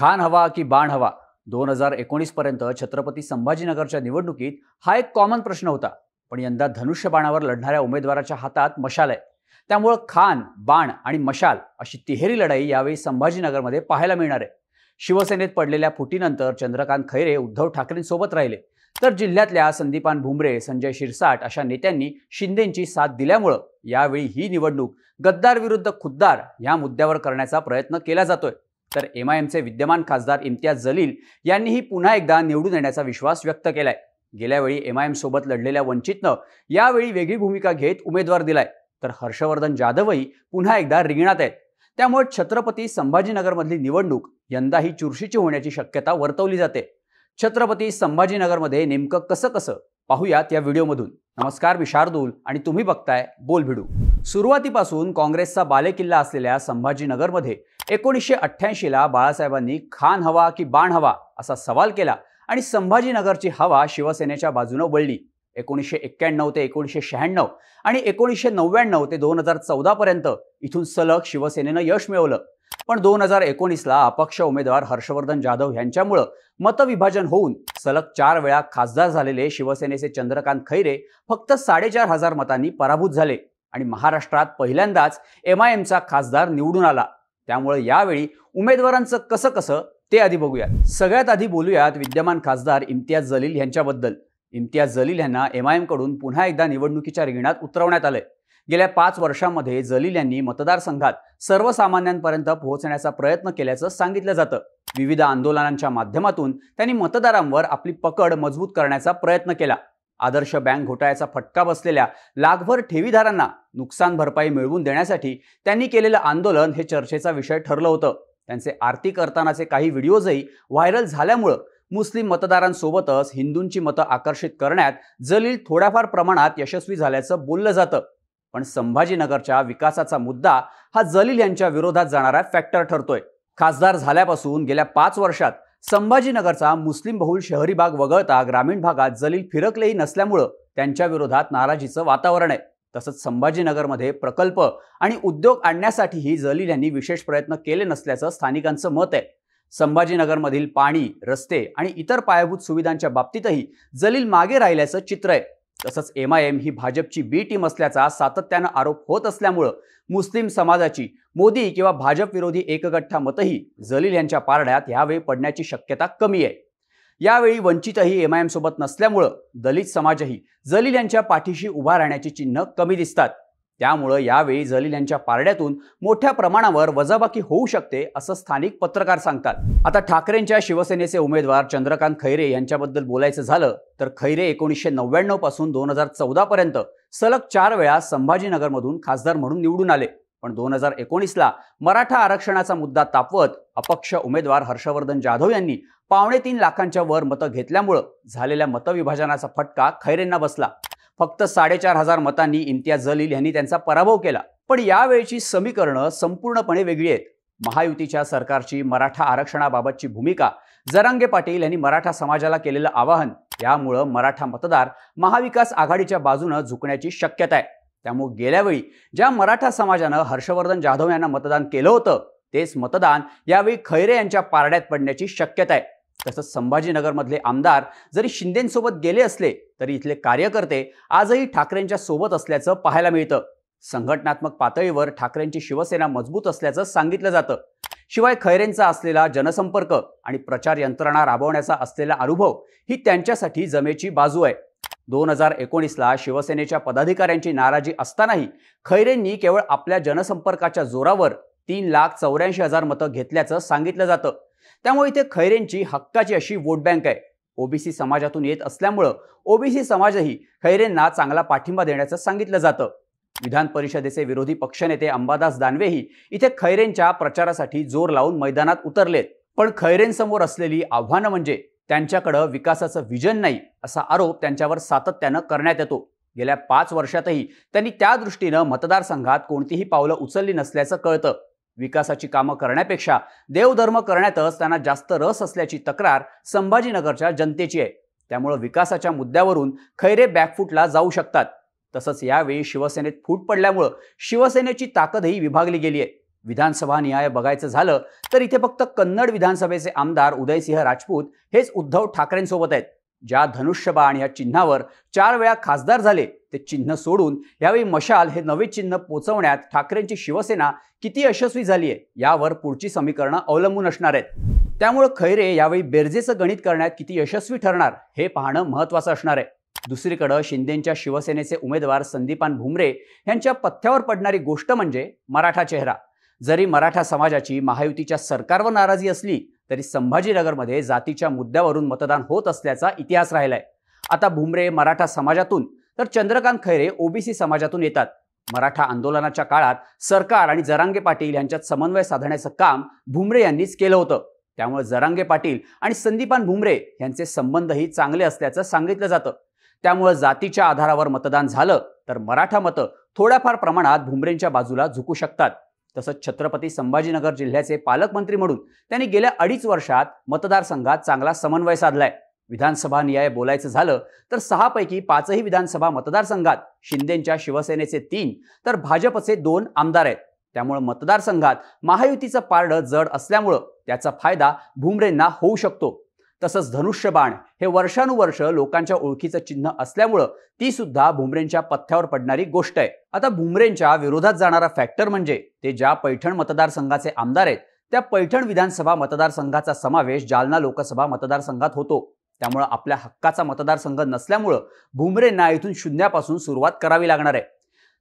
खान हवा की बाण हवा 2019 पर्यंत छत्रपती संभाजीनगरच्या निवडणुकीत हा एक कॉमन प्रश्न होता. पण यंदा धनुष्यबाणावर लढणाऱ्या उमेदवाराच्या हातात मशाल आहे. त्यामुळे खान, बाण आणि मशाल अशी तिहेरी लढाई यावेळी संभाजीनगरमध्ये पाहायला मिळणार आहे. शिवसेनेत पडलेल्या फुटीनंतर चंद्रकांत खैरे उद्धव ठाकरेंसोबत राहिले, तर जिल्ह्यातल्या संदीपान भुमरे, संजय शिरसाट अशा नेत्यांनी शिंदेंची साथ दिल्यामुळे यावेळी ही निवडणूक गद्दार विरुद्ध खुद्दार या मुद्द्यावर करण्याचा प्रयत्न केला जातोय. तर एमआयएमचे विद्यमान खासदार इम्तियाज जलील यांनीही पुन्हा एकदा निवडून येण्याचा विश्वास व्यक्त केलाय. गेल्यावेळी एमआयएम सोबत लढलेल्या वंचितनं यावेळी वेगळी भूमिका घेत उमेदवार दिलाय, तर हर्षवर्धन जाधवही पुन्हा एकदा रिंगणात आहेत. त्यामुळे छत्रपती संभाजीनगरमधली निवडणूक यंदाही चुरशीची होण्याची शक्यता वर्तवली जाते. छत्रपती संभाजीनगरमध्ये नेमकं कसं कसं पाहूयात या व्हिडिओमधून. नमस्कार, मी शार्दूल आणि तुम्ही बघताय बोलभिडू. सुरुवातीपासून काँग्रेसचा बालेकिल्ला असलेल्या संभाजीनगरमध्ये 1988ला बाळासाहेबांनी खान हवा की बाण हवा असा सवाल केला आणि संभाजीनगरची हवा शिवसेनेच्या बाजूने वळली. 1991 ते 1996 आणि 1999 ते 2014 पर्यंत इथून सलग शिवसेनेनं यश मिळवलं. पण 2019ला अपक्ष उमेदवार हर्षवर्धन जाधव यांच्यामुळे मतविभाजन होऊन सलग 4 वेळा खासदार झालेले शिवसेनेचे चंद्रकांत खैरे फक्त 4,500 मतांनी पराभूत झाले आणि महाराष्ट्रात पहिल्यांदाच एमआयएमचा खासदार निवडून आला. त्यामुळे यावेळी उमेदवारांचं कसं कसं ते आधी बघूयात. सगळ्यात आधी बोलूयात विद्यमान खासदार इम्तियाज जलील यांच्याबद्दल. इम्तियाज जलील यांना एमआयएम कडून पुन्हा एकदा निवडणुकीच्या रिंगणात उतरवण्यात आले. गेल्या 5 वर्षांमध्ये जलील यांनी मतदारसंघात सर्वसामान्यांपर्यंत पोहोचण्याचा प्रयत्न केल्याचं सांगितलं जातं. विविध आंदोलनांच्या माध्यमातून त्यांनी मतदारांवर आपली पकड मजबूत करण्याचा प्रयत्न केला. आदर्श बँक घोटाळ्याचा फटका बसलेल्या लाखभर ठेवीदारांना नुकसान भरपाई मिळवून देण्यासाठी त्यांनी केलेलं आंदोलन हे चर्चेचा विषय ठरलं होतं. त्यांचे आरती करतानाचे काही व्हिडिओजही व्हायरल झाल्यामुळं मुस्लिम मतदारांसोबतच हिंदूंची मतं आकर्षित करण्यात जलील थोड्याफार प्रमाणात यशस्वी झाल्याचं बोललं जातं. पण संभाजीनगरच्या विकासाचा मुद्दा हा जलील यांच्या विरोधात जाणारा फॅक्टर ठरतोय. खासदार झाल्यापासून गेल्या 5 वर्षात संभाजीनगरचा मुस्लिम बहुल शहरी भाग वगळता ग्रामीण भागात जलील फिरकलेही नसल्यामुळं त्यांच्या विरोधात नाराजीचं वातावरण आहे. तसंच संभाजीनगरमध्ये प्रकल्प आणि उद्योग आणण्यासाठीही जलील यांनी विशेष प्रयत्न केले नसल्याचं स्थानिकांचं मत आहे. संभाजीनगरमधील पाणी, रस्ते आणि इतर पायाभूत सुविधांच्या बाबतीतही जलील मागे राहिल्याचं चित्र आहे. तसंच एमआयएम ही भाजपची बी टीम असल्याचा सातत्यानं आरोप होत असल्यामुळं मुस्लिम समाजाची मोदी किंवा भाजप विरोधी एकगठ्ठा मतही जलील यांच्या पारड्यात यावेळी पडण्याची शक्यता कमी आहे. यावेळी वंचितही एमआयएम सोबत नसल्यामुळं दलित समाजही जलील यांच्या पाठीशी उभा राहण्याची चिन्ह कमी दिसतात. त्यामुळं यावेळी जलील यांच्या पारड्यातून मोठ्या प्रमाणावर वजाबाकी होऊ शकते असं स्थानिक पत्रकार सांगतात. आता ठाकरेंच्या शिवसेनेचे उमेदवार चंद्रकांत खैरे यांच्याबद्दल बोलायचं झालं तर खैरे 1999 पासून 2014 पर्यंत सलग 4 वेळा संभाजीनगरमधून खासदार म्हणून निवडून आले. पण 2019ला मराठा आरक्षणाचा मुद्दा तापवत अपक्ष उमेदवार हर्षवर्धन जाधव यांनी 3.25 लाखांच्या वर मतं घेतल्यामुळं झालेल्या मतविभाजनाचा फटका खैरेंना बसला. फक्त 4,500 मतांनी इम्तियाज जलील यांनी त्यांचा पराभव केला. पण यावेळची समीकरणं संपूर्णपणे वेगळी आहेत. महायुतीच्या सरकारची मराठा आरक्षणाबाबतची भूमिका, जरांगे पाटील यांनी मराठा समाजाला केलेलं आवाहन यामुळं मराठा मतदार महाविकास आघाडीच्या बाजूने झुकण्याची शक्यता आहे. त्यामुळे गेल्यावेळी ज्या मराठा समाजानं हर्षवर्धन जाधव यांना मतदान केलं होतं तेच मतदान यावेळी खैरे यांच्या पारड्यात पडण्याची शक्यता आहे. तसंच संभाजीनगरमधले आमदार जरी शिंदेंसोबत गेले असले तरी इथले कार्यकर्ते आजही ठाकरेंच्या सोबत असल्याचं पाहायला मिळतं. संघटनात्मक पातळीवर ठाकरेंची शिवसेना मजबूत असल्याचं सांगितलं जातं. शिवाय खैरेंचा असलेला जनसंपर्क आणि प्रचार यंत्रणा राबवण्याचा असलेला अनुभव ही त्यांच्यासाठी जमेची बाजू आहे. 2019ला शिवसेनेच्या पदाधिकाऱ्यांची नाराजी असतानाही खैरेंनी केवळ आपल्या जनसंपर्काच्या जोरावर 3,84,000 मतं घेतल्याचं सांगितलं जातं. त्यामुळे इथे खैरेंची हक्काची अशी वोट बँक आहे. ओबीसी समाजातून येत असल्यामुळं ओबीसी समाजही खैरेंना चांगला पाठिंबा देण्याचं सांगितलं जातं. विधान परिषदेचे विरोधी पक्षनेते अंबादास दानवेही इथे खैरेंच्या प्रचारासाठी जोर लावून मैदानात उतरलेत. पण खैरेंसमोर असलेली आव्हानं म्हणजे त्यांच्याकडे विकासाचं विजन नाही असा आरोप त्यांच्यावर सातत्यानं करण्यात येतो. गेल्या 5 वर्षातही त्यांनी त्या दृष्टीनं मतदारसंघात कोणतीही पावलं उचलली नसल्याचं कळतं. विकासाची कामं करण्यापेक्षा देवधर्म करण्यातच त्यांना जास्त रस असल्याची तक्रार संभाजीनगरच्या जनतेची आहे. त्यामुळे विकासाच्या मुद्द्यावरून खैरे बॅकफूटला जाऊ शकतात. तसंच यावेळी शिवसेनेत फूट पडल्यामुळे शिवसेनेची ताकदही विभागली गेली आहे. विधानसभा निहाय बघायचं झालं तर इथे फक्त कन्नड विधानसभेचे आमदार उदयसिंह राजपूत हेच उद्धव ठाकरेंसोबत आहेत. ज्या धनुष्यबाण या चिन्हावर 4 वेळा खासदार झाले ते चिन्ह सोडून यावेळी मशाल हे नवे चिन्ह पोचवण्यात ठाकरेंची शिवसेना किती यशस्वी झाली आहे यावर पुढची समीकरणं अवलंबून असणार आहेत. त्यामुळे खैरे यावेळी बेरजेचं गणित करण्यात किती यशस्वी ठरणार हे पाहणं महत्त्वाचं असणार आहे. दुसरीकडे शिंदेंच्या शिवसेनेचे उमेदवार संदीपान भुमरे यांच्या पथ्यावर पडणारी गोष्ट म्हणजे मराठा चेहरा. जरी मराठा समाजाची महायुतीच्या सरकारवर नाराजी असली तरी संभाजीनगरमध्ये जातीच्या मुद्द्यावरून मतदान होत असल्याचा इतिहास राहिलाय. आता भुमरे मराठा समाजातून तर चंद्रकांत खैरे ओबीसी समाजातून येतात. मराठा आंदोलनाच्या काळात सरकार आणि जरांगे पाटील यांच्यात समन्वय साधण्याचं काम भुमरे यांनीच केलं होतं. त्यामुळे जरांगे पाटील आणि संदीपान भुमरे यांचे संबंधही चांगले असल्याचं सांगितलं जातं. त्यामुळे जातीच्या आधारावर मतदान झालं तर मराठा मतं थोड्याफार प्रमाणात भुमरेंच्या बाजूला झुकू शकतात. तसंच छत्रपती संभाजीनगर जिल्ह्याचे पालकमंत्री म्हणून त्यांनी गेल्या 2.5 वर्षात मतदारसंघात चांगला समन्वय साधलाय. विधानसभा निहाय बोलायचं झालं तर 6 पैकी 5ही विधानसभा मतदारसंघात शिंदेंच्या शिवसेनेचे 3 तर भाजपचे 2 आमदार आहेत. त्यामुळे मतदारसंघात महायुतीचं पारडं जड असल्यामुळं त्याचा फायदा भुमरेंना होऊ शकतो. तसंच धनुष्यबाण हे वर्षानुवर्ष लोकांच्या ओळखीचं चिन्ह असल्यामुळं ती सुद्धा भुमरेंच्या पथ्यावर पडणारी गोष्ट आहे. आता भुमरेंच्या विरोधात जाणारा फॅक्टर म्हणजे ते ज्या पैठण मतदारसंघाचे आमदार आहेत त्या पैठण विधानसभा मतदारसंघाचा समावेश जालना लोकसभा मतदारसंघात होतो. त्यामुळे आपल्या हक्काचा मतदारसंघ नसल्यामुळं भुमरेंना इथून शून्यापासून सुरुवात करावी लागणार आहे.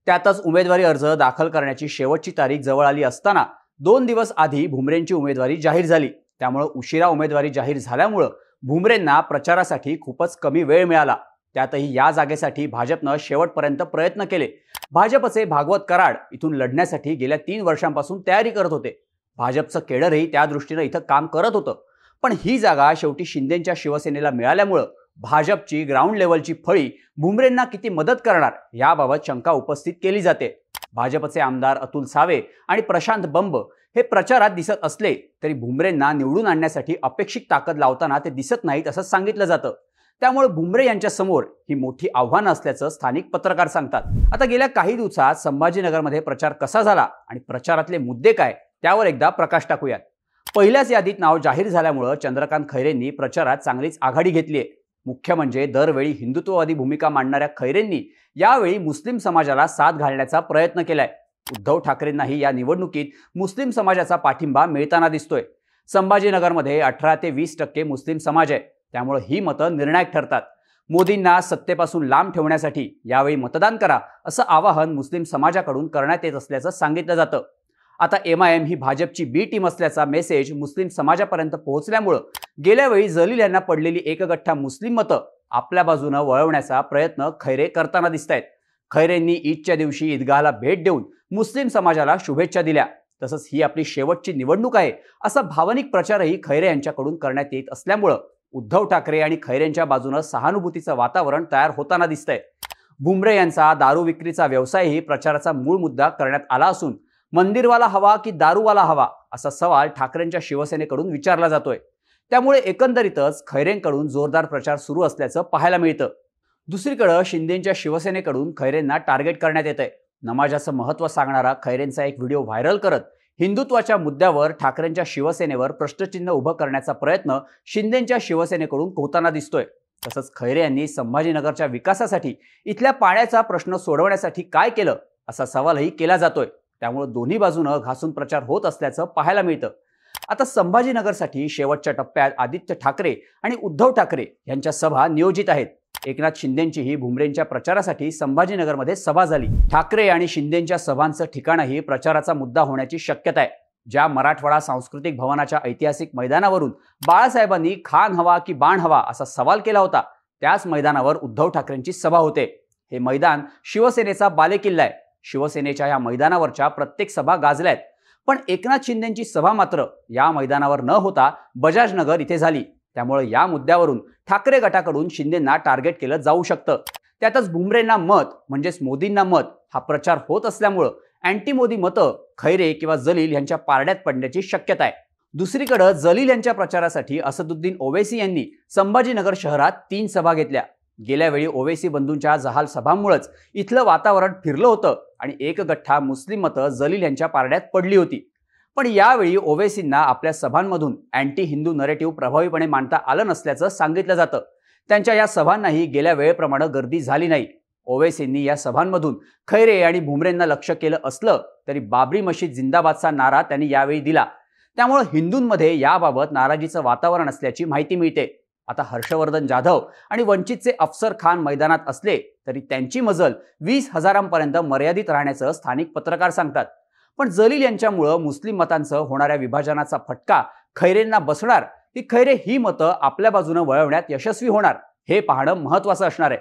त्यातच उमेदवारी अर्ज दाखल करण्याची शेवटची तारीख जवळ आली असताना 2 दिवस आधी भुमरेंची उमेदवारी जाहीर झाली. त्यामुळे उशिरा उमेदवारी जाहीर झाल्यामुळं भुमरेंना प्रचारासाठी खूपच कमी वेळ मिळाला. त्यातही या जागेसाठी भाजपनं शेवटपर्यंत प्रयत्न केले. भाजपचे भागवत कराड इथून लढण्यासाठी गेल्या 3 वर्षांपासून तयारी करत होते. भाजपचं केडरही त्या दृष्टीनं इथं काम करत होतं. पण ही जागा शेवटी शिंदेंच्या शिवसेनेला मिळाल्यामुळं भाजपची ग्राउंड लेवलची फळी भुमरेंना किती मदत करणार याबाबत शंका उपस्थित केली जाते. भाजपचे आमदार अतुल सावे आणि प्रशांत बंब हे प्रचारात दिसत असले तरी भुमरेंना निवडून आणण्यासाठी अपेक्षित ताकद लावताना ते दिसत नाहीत असं सांगितलं जातं. त्यामुळे भुमरे यांच्या समोर ही मोठी आव्हानं असल्याचं स्थानिक पत्रकार सांगतात. आता गेल्या काही दिवसात संभाजीनगरमध्ये प्रचार कसा झाला आणि प्रचारातले मुद्दे काय त्यावर एकदा प्रकाश टाकूयात. पहिल्याच यादीत नाव जाहीर झाल्यामुळे चंद्रकांत खैरेंनी प्रचारात चांगलीच आघाडी घेतली आहे. मुख्य म्हणजे दरवेळी हिंदुत्ववादी भूमिका मांडणाऱ्या खैरेंनी यावेळी मुस्लिम समाजाला साथ घालण्याचा प्रयत्न केलाय. उद्धव ठाकरेंनाही या निवडणुकीत मुस्लिम समाजाचा पाठिंबा मिळताना दिसतोय. संभाजीनगरमध्ये 18 ते 20% मुस्लिम समाज आहे. त्यामुळे ही मतं निर्णायक ठरतात. मोदींना सत्तेपासून लांब ठेवण्यासाठी यावेळी मतदान करा असं आवाहन मुस्लिम समाजाकडून करण्यात येत असल्याचं सांगितलं जातं. आता MIM ही भाजपची बी टीम असल्याचा मेसेज मुस्लिम समाजापर्यंत पोहोचल्यामुळं गेल्या वेळी जलील यांना पडलेली एकगठ्ठा मुस्लिम मतं आपल्या बाजूनं वळवण्याचा प्रयत्न खैरे करताना दिसत आहेत. खैरेंनी ईदच्या दिवशी ईदगाहला भेट देऊन मुस्लिम समाजाला शुभेच्छा दिल्या. तसंच ही आपली शेवटची निवडणूक आहे असा भावनिक प्रचारही खैरे यांच्याकडून करण्यात येत असल्यामुळं उद्धव ठाकरे आणि खैरेंच्या बाजूनं सहानुभूतीचं वातावरण तयार होताना दिसतंय. भुमरे यांचा दारू विक्रीचा व्यवसायही प्रचाराचा मूळ मुद्दा करण्यात आला असून मंदिरवाला हवा की दारूवाला हवा असा सवाल ठाकरेंच्या शिवसेनेकडून विचारला जातोय. त्यामुळे एकंदरीतच खैरेंकडून जोरदार प्रचार सुरू असल्याचं पाहायला मिळतं. दुसरीकडे शिंदेंच्या शिवसेनेकडून खैरेंना टार्गेट करण्यात येतंय. नमाजाचं महत्त्व सांगणारा खैरेंचा एक व्हिडिओ व्हायरल करत हिंदुत्वाच्या मुद्द्यावर ठाकरेंच्या शिवसेनेवर प्रश्नचिन्ह उभं करण्याचा प्रयत्न शिंदेंच्या शिवसेनेकडून होताना दिसतोय. तसंच खैरे यांनी संभाजीनगरच्या विकासासाठी इथल्या पाण्याचा प्रश्न सोडवण्यासाठी काय केलं असा सवालही केला जातोय. त्यामुळे दोन्ही बाजूनं घासून प्रचार होत असल्याचं पाहायला मिळतं. आता संभाजीनगरसाठी शेवटच्या टप्प्यात आदित्य ठाकरे आणि उद्धव ठाकरे यांच्या सभा नियोजित आहेत. एकनाथ शिंदेंचीही भुमरेंच्या प्रचारासाठी संभाजीनगरमध्ये सभा झाली. ठाकरे आणि शिंदेंच्या सभांचं ठिकाणही प्रचाराचा मुद्दा होण्याची शक्यता आहे. ज्या मराठवाडा सांस्कृतिक भवनाच्या ऐतिहासिक मैदानावरून बाळासाहेबांनी खान हवा की बाण हवा असा सवाल केला होता त्याच मैदानावर उद्धव ठाकरेंची सभा होते. हे मैदान शिवसेनेचा बालेकिल्ला आहे. शिवसेनेच्या या मैदानावरच्या प्रत्येक सभा गाजल्यात. पण एकनाथ शिंदेंची सभा मात्र या मैदानावर न होता बजाजनगर इथे झाली. त्यामुळे या मुद्द्यावरून ठाकरे गटाकडून शिंदेंना टार्गेट केलं जाऊ शकतं. त्यातच भुमरेंना मत म्हणजेच मोदींना मत हा प्रचार होत असल्यामुळं अँटी मोदी मतं खैरे किंवा जलील यांच्या पारड्यात पडण्याची शक्यता आहे. दुसरीकडे जलील यांच्या प्रचारासाठी असदुद्दीन ओवैसी यांनी संभाजीनगर शहरात 3 सभा घेतल्या. गेल्या वेळी ओवेसी बंधूंच्या जहाल सभांमुळेच इथलं वातावरण फिरलं होतं आणि एक गठ्ठा मुस्लिम मतं जलील यांच्या पारड्यात पडली होती. पण यावेळी ओवेसींना आपल्या सभांमधून अँटी हिंदू नरेटिव्ह प्रभावीपणे मांडता आलं नसल्याचं सांगितलं जातं. त्यांच्या या सभांनाही गेल्या वेळेप्रमाणे गर्दी झाली नाही. ओवेसींनी या सभांमधून खैरे आणि भुमरेंना लक्ष केलं असलं तरी बाबरी मशीद जिंदाबादचा नारा त्यांनी यावेळी दिला. त्यामुळे हिंदूंमध्ये याबाबत नाराजीचं वातावरण असल्याची माहिती मिळते. आता हर्षवर्धन जाधव आणि वंचितचे अफसर खान मैदानात असले तरी त्यांची मजल 20,000पर्यंत मर्यादित राहण्याचं स्थानिक पत्रकार सांगतात. पण जलील यांच्यामुळे मुस्लिम मतांचं होणाऱ्या विभाजनाचा फटका खैरेंना बसणार की खैरे ही मतं आपल्या बाजूने वळवण्यात यशस्वी होणार हे पाहणं महत्त्वाचं असणार आहे.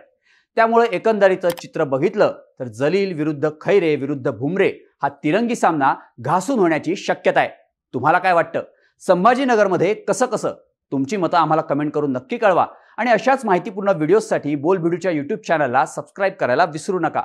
त्यामुळे एकंदरीत चित्र बघितलं तर जलील विरुद्ध खैरे विरुद्ध भुमरे हा तिरंगी सामना घासून होण्याची शक्यता आहे. तुम्हाला काय वाटतं? संभाजीनगरमध्ये कसं तुमची मतं आम्हाला कमेंट करून नक्की कळवा आणि अशाच माहितीपूर्ण व्हिडिओजसाठी बोलबिडूच्या YouTube चॅनलला सबस्क्राईब करायला विसरू नका.